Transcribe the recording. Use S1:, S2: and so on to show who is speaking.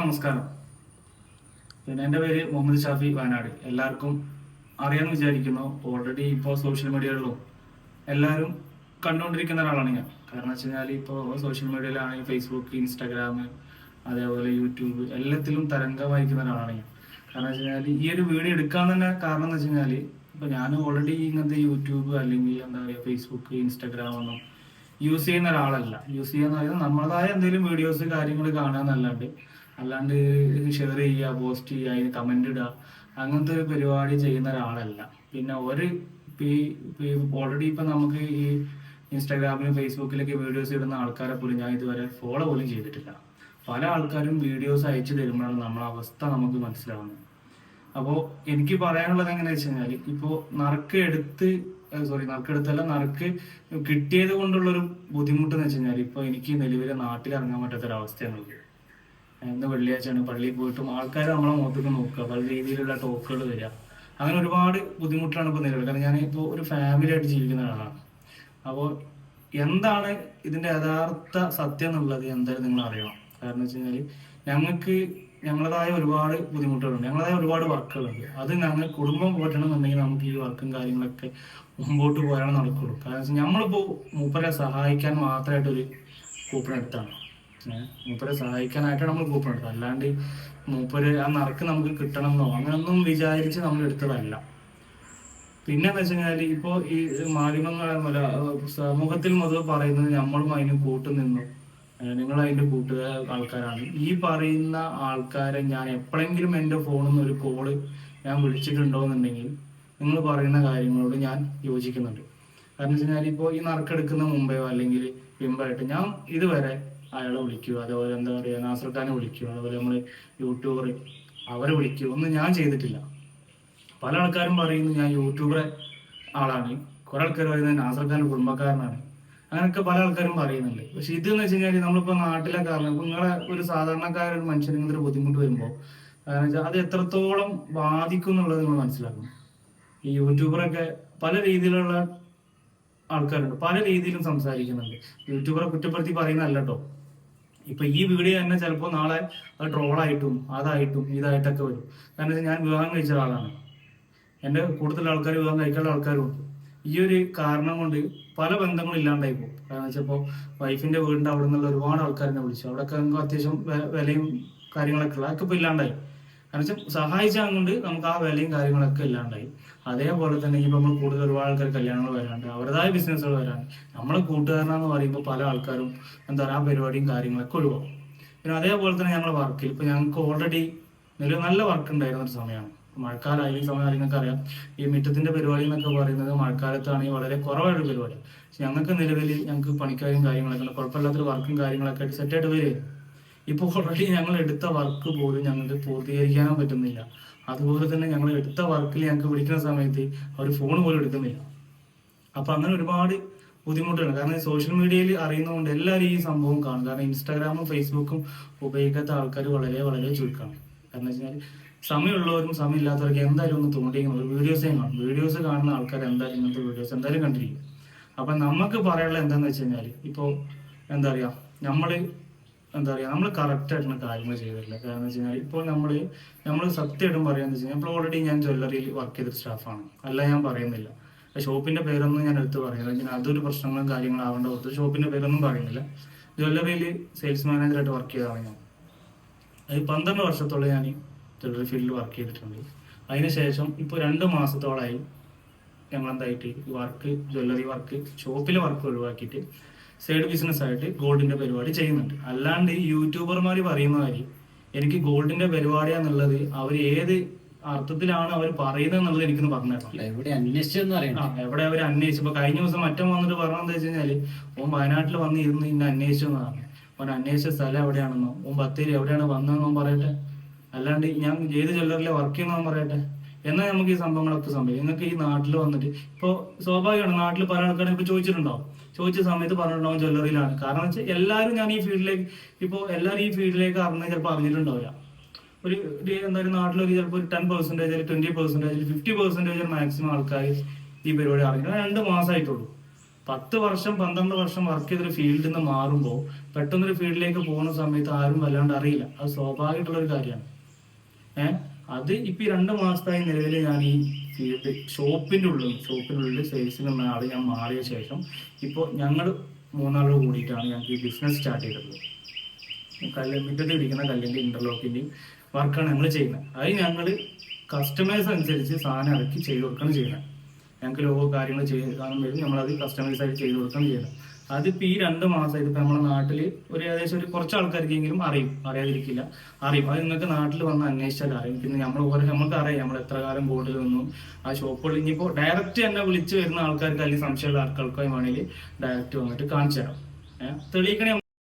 S1: നമസ്കാരം. എൻ്റെ പേര് മുഹമ്മദ് ഷാഫി വയനാട്. എല്ലാവർക്കും അറിയാമെന്ന് വിചാരിക്കുന്നു. ഓൾറെഡി ഇപ്പോൾ സോഷ്യൽ മീഡിയകളിലും എല്ലാവരും കണ്ടുകൊണ്ടിരിക്കുന്ന ഒരാളാണ് ഞാൻ. കാരണം വെച്ച് കഴിഞ്ഞാൽ ഇപ്പോൾ സോഷ്യൽ മീഡിയയിലാണെങ്കിൽ ഫേസ്ബുക്ക്, ഇൻസ്റ്റാഗ്രാം, അതേപോലെ യൂട്യൂബ് എല്ലാത്തിലും തരംഗം വഹിക്കുന്ന ഒരാളാണ് ഞാൻ. കാരണം വെച്ച് കഴിഞ്ഞാൽ ഈ ഒരു വീഡിയോ എടുക്കാൻ തന്നെ കാരണം എന്ന് വെച്ച് കഴിഞ്ഞാൽ ഇപ്പോൾ ഞാൻ ഓൾറെഡി ഇങ്ങനത്തെ യൂട്യൂബ് അല്ലെങ്കിൽ എന്താ പറയുക ഫേസ്ബുക്ക്, ഇൻസ്റ്റാഗ്രാം ഒന്നും യൂസ് ചെയ്യുന്ന ഒരാളല്ല. യൂസ് ചെയ്യുന്ന പറയുന്നത് നമ്മളതായ എന്തെങ്കിലും വീഡിയോസ് കാര്യങ്ങൾ അല്ലാണ്ട് ഷെയർ ചെയ്യുക, പോസ്റ്റ് ചെയ്യുക, അതിന് കമന്റ് ഇടുക, അങ്ങനത്തെ ഒരു പരിപാടി ചെയ്യുന്ന ഒരാളല്ല. പിന്നെ ഓൾറെഡി ഇപ്പം നമുക്ക് ഈ ഇൻസ്റ്റാഗ്രാമിലും ഫേസ്ബുക്കിലൊക്കെ വീഡിയോസ് ഇടുന്ന ആൾക്കാരെ പോലും ഞാൻ ഇതുവരെ ഫോളോ പോലും ചെയ്തിട്ടില്ല. പല ആൾക്കാരും വീഡിയോസ് അയച്ചു തരുമ്പോഴാണ് നമ്മളെ അവസ്ഥ നമുക്ക് മനസ്സിലാവുന്നത്. അപ്പോൾ എനിക്ക് പറയാനുള്ളത് എങ്ങനെയാ വെച്ച് കഴിഞ്ഞാൽ ഇപ്പോൾ നറുക്ക് കിട്ടിയത് കൊണ്ടുള്ളൊരു ബുദ്ധിമുട്ട് എന്ന് വെച്ച് കഴിഞ്ഞാൽ ഇപ്പോൾ എനിക്ക് നിലവിലെ നാട്ടിൽ ഇറങ്ങാൻ പറ്റാത്തൊരവസ്ഥയാണുള്ളത്. ഇന്ന് വെള്ളിയാഴ്ചയാണ്, പള്ളിയിൽ പോയിട്ടും ആൾക്കാർ നമ്മളെ മുഖത്തേക്ക് നോക്കുക, പല രീതിയിലുള്ള ടോക്കുകൾ വരിക, അങ്ങനെ ഒരുപാട് ബുദ്ധിമുട്ടാണ് ഇപ്പോൾ നിലവിൽ. കാരണം ഞാൻ ഇപ്പോൾ ഒരു ഫാമിലി ആയിട്ട് ജീവിക്കുന്ന ഒരാളാണ്. അപ്പോൾ എന്താണ് ഇതിന്റെ യഥാർത്ഥ സത്യം എന്നുള്ളത് എന്തായാലും നിങ്ങൾ അറിയണം. കാരണം വെച്ച് കഴിഞ്ഞാൽ ഞങ്ങൾക്ക് ഞങ്ങളതായ ഒരുപാട് ബുദ്ധിമുട്ടുകളുണ്ട്, ഞങ്ങളതായ ഒരുപാട് വർക്കുകളുണ്ട്. അത് ഞങ്ങൾ കുടുംബം പോറ്റണമെന്നുണ്ടെങ്കിൽ നമുക്ക് ഈ വർക്കും കാര്യങ്ങളൊക്കെ മുമ്പോട്ട് പോയാൽ നടക്കുള്ളൂ. കാരണം വെച്ചാൽ നമ്മളിപ്പോൾ മൂപ്പരെ സഹായിക്കാൻ മാത്രമായിട്ടൊരു കൂപ്പൺ എടുത്താണ്. മൂപ്പരെ സഹായിക്കാനായിട്ടാണ് നമ്മൾ കൂപ്പൺ എടുത്തത്. അല്ലാണ്ട് മൂപ്പര് ആ നറുക്ക് നമുക്ക് കിട്ടണമെന്നോ അങ്ങനൊന്നും വിചാരിച്ച് നമ്മൾ എടുത്തതല്ല. പിന്നെ എന്താ വെച്ച് കഴിഞ്ഞാൽ ഇപ്പോൾ ഈ മാധ്യമങ്ങൾ സമൂഹത്തിൽ മുതൽ പറയുന്നത് നമ്മളും അതിന് കൂട്ടുനിന്നു, നിങ്ങൾ അതിന്റെ ആൾക്കാരാണ്. ഈ പറയുന്ന ആൾക്കാരെ ഞാൻ എപ്പോഴെങ്കിലും എൻ്റെ ഫോണിൽ നിന്ന് ഒരു കോള് ഞാൻ വിളിച്ചിട്ടുണ്ടോ എന്നുണ്ടെങ്കിൽ നിങ്ങൾ പറയുന്ന കാര്യങ്ങളോട് ഞാൻ യോജിക്കുന്നുണ്ട്. കാരണം വെച്ച് കഴിഞ്ഞാൽ ഇപ്പോൾ ഈ നറുക്കെടുക്കുന്ന മുമ്പോ അല്ലെങ്കിൽ പിമ്പായിട്ട് ഞാൻ ഇതുവരെ അയാളെ വിളിക്കുക, അതേപോലെ എന്താ പറയുക നാസർ ഖാനെ വിളിക്കുക, അതുപോലെ നമ്മൾ യൂട്യൂബർ അവരെ വിളിക്കുക ഒന്നും ഞാൻ ചെയ്തിട്ടില്ല. പല ആൾക്കാരും പറയുന്നു ഞാൻ യൂട്യൂബറെ ആളാണ്, കുറെ ആൾക്കാർ പറയുന്നത് നാസർ ഖാന്റെ കുടുംബക്കാരനാണ്, അങ്ങനെയൊക്കെ പല ആൾക്കാരും പറയുന്നുണ്ട്. പക്ഷെ ഇതെന്ന് വെച്ച് കഴിഞ്ഞാൽ നമ്മളിപ്പോ നാട്ടിലെ കാരണം നിങ്ങളെ ഒരു സാധാരണക്കാരൊരു മനുഷ്യന് ഇങ്ങനത്തെ ഒരു ബുദ്ധിമുട്ട് വരുമ്പോൾ അത് എത്രത്തോളം ബാധിക്കും എന്നുള്ളത് നിങ്ങൾ മനസ്സിലാക്കണം. ഈ യൂട്യൂബറൊക്കെ പല രീതിയിലുള്ള ആൾക്കാരുണ്ട്, പല രീതിയിലും സംസാരിക്കുന്നുണ്ട്. യൂട്യൂബറെ കുറ്റപ്പെടുത്തി പറയുന്നതല്ല കേട്ടോ. ഇപ്പൊ ഈ വീഡിയോ തന്നെ ചിലപ്പോൾ നാളെ അത് ട്രോളായിട്ടും അതായിട്ടും ഇതായിട്ടൊക്കെ വരും. കാരണം ഞാൻ വിവാഹം കഴിച്ച ആളാണ്, എൻ്റെ കൂടുതൽ ആൾക്കാർ വിവാഹം കഴിക്കാനുള്ള ആൾക്കാരും ഉണ്ട്. ഈ ഒരു കാരണം കൊണ്ട് പല ബന്ധങ്ങളും ഇല്ലാണ്ടായി പോകും. കാരണം വെച്ചപ്പോൾ വൈഫിന്റെ വീടിന്റെ അവിടെ നിന്നുള്ള ഒരുപാട് ആൾക്കാരെ വിളിച്ചു, അവിടെയൊക്കെ നമുക്ക് അത്യാവശ്യം വിലയും കാര്യങ്ങളൊക്കെ ഉള്ള അതൊക്കെ ഇപ്പൊ ഇല്ലാണ്ടായി. കാരണം വെച്ചാൽ സഹായിച്ചാൽ കൊണ്ട് നമുക്ക് ആ വിലയും കാര്യങ്ങളൊക്കെ ഇല്ലാണ്ടായി. അതേപോലെ തന്നെ ഇപ്പൊ നമ്മൾ കൂടുതൽ ഒരുപാട് ആൾക്കാർ കല്യാണങ്ങൾ വരാണ്ട്, അവരുടേതായ ബിസിനസ്സുകൾ വരാണ്ട്, നമ്മളെ കൂട്ടുകാരനാന്ന് പറയുമ്പോൾ പല ആൾക്കാരും എന്താ പറയുക ആ പരിപാടിയും കാര്യങ്ങളൊക്കെ ഒഴിവാക്കും. പിന്നെ അതേപോലെ തന്നെ ഞങ്ങളുടെ വർക്കിൽ ഇപ്പൊ ഞങ്ങൾക്ക് ഓൾറെഡി നിലവിൽ നല്ല വർക്ക് ഉണ്ടായിരുന്ന ഒരു സമയമാണ്. മഴക്കാലമായി ഈ സമയം നിങ്ങൾക്ക് അറിയാം. ഈ മുറ്റത്തിന്റെ പരിപാടി എന്നൊക്കെ പറയുന്നത് മഴക്കാലത്താണെങ്കിൽ വളരെ കുറവായൊരു പരിപാടി. പക്ഷെ ഞങ്ങൾക്ക് പണിക്കാരും കാര്യങ്ങളൊക്കെ കുഴപ്പമില്ലാത്തൊരു വർക്കും കാര്യങ്ങളൊക്കെ ആയിട്ട് സെറ്റായിട്ട് വരിക. ഇപ്പോൾ ഓൾറെഡി ഞങ്ങൾ എടുത്ത വർക്ക് പോലും ഞങ്ങൾക്ക് പൂർത്തീകരിക്കാനും പറ്റുന്നില്ല. അതുപോലെ തന്നെ ഞങ്ങൾ എടുത്ത വർക്കിൽ ഞങ്ങൾക്ക് വിളിക്കുന്ന സമയത്ത് അവർ ഫോൺ പോലും എടുക്കുന്നില്ല. അപ്പൊ അങ്ങനെ ഒരുപാട് ബുദ്ധിമുട്ടാണ്. കാരണം സോഷ്യൽ മീഡിയയിൽ അറിയുന്നതുകൊണ്ട് എല്ലാവരും ഈ സംഭവം കാണും. കാരണം ഇൻസ്റ്റാഗ്രാമും ഫേസ്ബുക്കും ഉപയോഗിക്കാത്ത ആൾക്കാർ വളരെ വളരെ ചുരുക്കമാണ്. കാരണം വെച്ചാൽ സമയമുള്ളവരും സമയമില്ലാത്തവർക്ക് എന്തായാലും ഒന്ന് തോണ്ടിയിരിക്കണം, ഒരു വീഡിയോസേ കാണും. വീഡിയോസ് കാണുന്ന ആൾക്കാർ എന്തായാലും ഇങ്ങനത്തെ വീഡിയോസ് എന്തായാലും കണ്ടിരിക്കും. അപ്പൊ നമുക്ക് പറയാനുള്ളത് എന്താന്ന് വെച്ച് കഴിഞ്ഞാൽ ഇപ്പോൾ എന്താ പറയാ നമ്മൾ കറക്റ്റ് ആയിട്ടുള്ള കാര്യങ്ങൾ ചെയ്തിട്ടില്ല. കാരണം വെച്ച് കഴിഞ്ഞാൽ ഇപ്പോൾ നമ്മൾ സത്യമായിട്ടും പറയാന്ന് വെച്ച് കഴിഞ്ഞാൽ ഇപ്പോൾ ഓൾറെഡി ഞാൻ ജ്വല്ലറിയിൽ വർക്ക് ചെയ്തൊരു സ്റ്റാഫാണ്, അല്ല ഞാൻ പറയുന്നില്ല. ഷോപ്പിന്റെ പേരൊന്നും ഞാൻ എടുത്ത് പറയുന്നില്ല, അതൊരു പ്രശ്നങ്ങളും കാര്യങ്ങളും ആവേണ്ട കൊടുത്ത് ഷോപ്പിന്റെ പേരൊന്നും പറയുന്നില്ല. ജ്വല്ലറിയിൽ സെയിൽസ് മാനേജറായിട്ട് വർക്ക് ചെയ്തതാണ് ഞാൻ. 12 വർഷത്തോളം ഞാൻ ജ്വല്ലറി ഫീൽഡിൽ വർക്ക് ചെയ്തിട്ടുണ്ട്. അതിനുശേഷം ഇപ്പോൾ 2 മാസത്തോളമായി ഞങ്ങൾ എന്തായിട്ട് ജ്വല്ലറി വർക്ക് ഷോപ്പിലെ വർക്ക് ഒഴിവാക്കിയിട്ട് സൈഡ് ബിസിനസ് ആയിട്ട് ഗോൾഡിന്റെ പരിപാടി ചെയ്യുന്നുണ്ട്. അല്ലാണ്ട് ഈ യൂട്യൂബർമാർ പറയുന്ന കാര്യം എനിക്ക് ഗോൾഡിന്റെ പരിപാടിയാന്നുള്ളത് അവർ ഏത് അർത്ഥത്തിലാണ് അവർ പറയുന്നത് എന്നുള്ളത് എനിക്കൊന്ന് പറഞ്ഞിട്ടില്ല.
S2: എവിടെ അന്വേഷിച്ചെന്ന്
S1: എവിടെ അവർ അന്വേഷിച്ചു. ഇപ്പൊ കഴിഞ്ഞ ദിവസം മറ്റം വന്നിട്ട് പറഞ്ഞതെന്ന് വെച്ച് കഴിഞ്ഞാല് ഓൻ വയനാട്ടിൽ വന്ന് ഇരുന്ന് ഇന്നെ അന്വേഷിച്ചു എന്നാണ്. ഓൻ അന്വേഷിച്ച സ്ഥലം എവിടെയാണെന്നോ ഓൻ ബത്തേരി എവിടെയാണ് വന്നതെന്നോ പറയട്ടെ. അല്ലാണ്ട് ഞാൻ ഏത് ജ്വല്ലറിലെ വർക്ക് ചെയ്യുന്നവൻ പറയട്ടെ. എന്നാൽ നമുക്ക് ഈ സംഭവങ്ങളൊക്കെ സംഭവിക്കും. നിങ്ങൾക്ക് ഈ നാട്ടിൽ വന്നിട്ട് ഇപ്പോൾ സ്വാഭാവികമാണ്, നാട്ടിൽ പല ആൾക്കാരും ഇപ്പൊ ചോദിച്ച സമയത്ത് പറഞ്ഞിട്ടുണ്ടാവും ജ്വല്ലറിയിലാണ്. കാരണം വെച്ചാൽ എല്ലാവരും എല്ലാവരും ഈ ഫീൽഡിലേക്ക് അറിഞ്ഞാൽ ചിലപ്പോൾ അറിഞ്ഞിട്ടുണ്ടാവില്ല. എന്തായാലും നാട്ടിലൊരു ചിലപ്പോൾ ഒരു 10%, 20%, 50% മാക്സിമം ആൾക്കാർ ഈ പരിപാടി അറിഞ്ഞിട്ട് 2 മാസമായിട്ടുള്ളൂ. 10 വർഷം 12 വർഷം വർക്ക് ചെയ്തൊരു ഫീൽഡിൽ നിന്ന് മാറുമ്പോൾ പെട്ടെന്നൊരു ഫീൽഡിലേക്ക് പോകുന്ന സമയത്ത് ആരും വല്ലാണ്ട് അറിയില്ല. അത് സ്വാഭാവികമായിട്ടുള്ള ഒരു കാര്യമാണ്. അത് ഇപ്പൊ ഈ 2 മാസത്തായി നിലവിൽ ഞാൻ ഈ ഫീൽഡ് ഷോപ്പിനുള്ളിൽ സെയിൽസിൽ നിന്ന ആള് ഞാൻ മാറിയ ശേഷം ഇപ്പോൾ ഞങ്ങൾ 3 ആളോട് കൂടിയിട്ടാണ് ഞങ്ങൾക്ക് ഈ ബിസിനസ് സ്റ്റാർട്ട് ചെയ്തിട്ടുള്ളത്. മുറ്റത്ത് പിടിക്കുന്ന കല്ലിന്റെ ഇന്റർലോക്കിന്റെയും വർക്കാണ് നമ്മൾ ചെയ്യുന്നത്. അത് ഞങ്ങൾ കസ്റ്റമേഴ്സ് അനുസരിച്ച് സാധനം ഇറക്കി ചെയ്ത് കൊടുക്കണം ചെയ്യുന്നത്. ഞങ്ങൾക്ക് ലോഗോ കാര്യങ്ങൾ സാധനം വരും, നമ്മളത് കസ്റ്റമൈസ് ആയിട്ട് ചെയ്ത് കൊടുക്കണം ചെയ്യുന്നത്. അതിപ്പോ ഈ 2 മാസമായിട്ട് ഇപ്പൊ നമ്മുടെ നാട്ടിൽ ഒരു ഏകദേശം ഒരു കുറച്ച് ആൾക്കാർക്കെങ്കിലും അറിയാതിരിക്കില്ല, അറിയും. അത് നിങ്ങൾക്ക് നാട്ടിൽ വന്ന് അന്വേഷിച്ചാൽ അറിയും. പിന്നെ നമുക്ക് അറിയാം നമ്മൾ എത്ര കാലം ബോർഡിൽ നിന്നും ആ ഷോപ്പുകളിൽ. ഇനിയിപ്പോ ഡയറക്റ്റ് എന്നെ വിളിച്ച് വരുന്ന ആൾക്കാർക്ക് അല്ലെങ്കിൽ സംശയമുള്ള ആൾക്കാർക്കായി വേണമെങ്കിൽ ഡയറക്റ്റ് വന്നിട്ട് കാണിച്ചു തരാം. തെളിയിക്കണേ.